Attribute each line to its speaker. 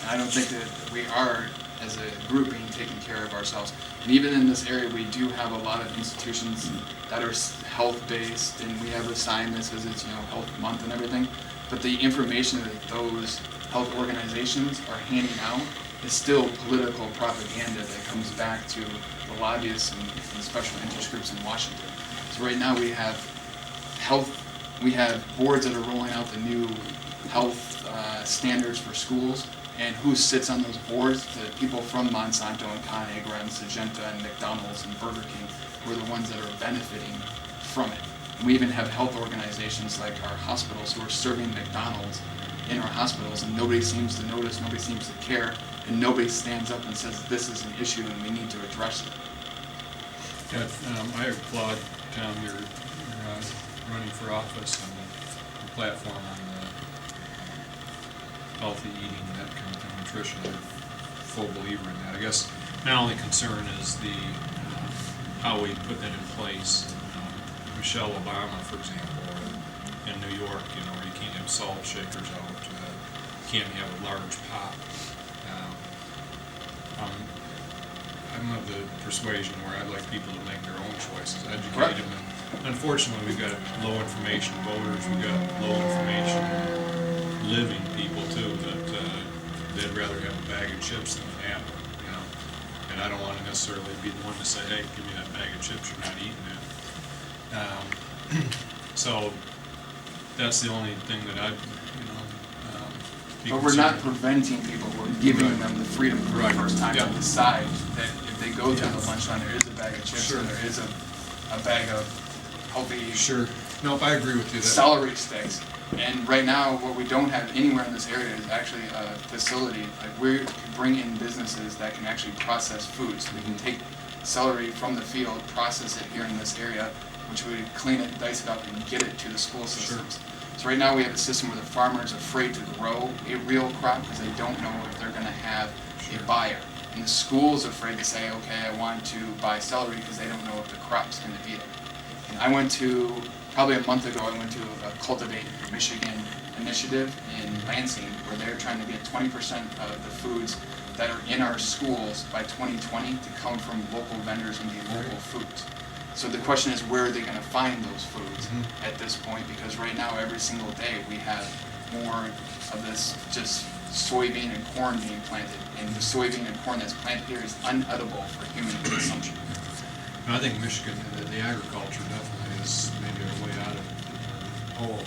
Speaker 1: And I don't think that we are, as a group, being taken care of ourselves. And even in this area, we do have a lot of institutions that are health-based, and we have a sign that says it's, Health Month and everything. But the information that those health organizations are handing out is still political propaganda that comes back to the lobbyists and special interest groups in Washington. So right now we have boards that are rolling out the new health standards for schools, and who sits on those boards? The people from Monsanto and ConAgra and Syngenta and McDonald's and Burger King, who are the ones that are benefiting from it. And we even have health organizations like our hospitals who are serving McDonald's in our hospitals, and nobody seems to notice, nobody seems to care, and nobody stands up and says this is an issue and we need to address it.
Speaker 2: Yeah, I applaud, Tom, your running for office and the platform on the healthy eating, that kind of thing, nutrition. I'm a full believer in that. I guess my only concern is the how we put that in place. Michelle Obama, for example, in New York, where you can't have salt shakers out, you can't have a large pot. I'm of the persuasion where I'd like people to make their own choices, educate them. And unfortunately, we've got low information voters, we've got low information living people too, that they'd rather have a bag of chips than an apple, And I don't want to necessarily be the one to say, hey, give me that bag of chips, you're not eating that. So that's the only thing that I,
Speaker 1: But we're not preventing people, we're giving them the freedom for the first time to decide that if they go to the lunch line, there is a bag of chips, and there is a bag of healthy
Speaker 2: Nope, I agree with you.
Speaker 1: celery sticks. And right now, what we don't have anywhere in this area is actually a facility. Like, we bring in businesses that can actually process foods. So we can take celery from the field, process it here in this area, which we clean it, dice it up, and get it to the school systems. So right now we have a system where the farmer is afraid to grow a real crop because they don't know if they're going to have a buyer. And the school's afraid to say, okay, I want to buy celery because they don't know if the crop's going to be there. And I went to, probably a month ago, I went to a Cultivate Michigan initiative in Lansing where they're trying to get 20% of the foods that are in our schools by 2020 to come from local vendors and be local foods. So the question is, where are they going to find those foods at this point? Because right now, every single day, we have more of this just soybean and corn being planted. And the soybean and corn that's planted here is unedible for human consumption.
Speaker 2: I think Michigan, the agriculture definitely is maybe a way out of the hole.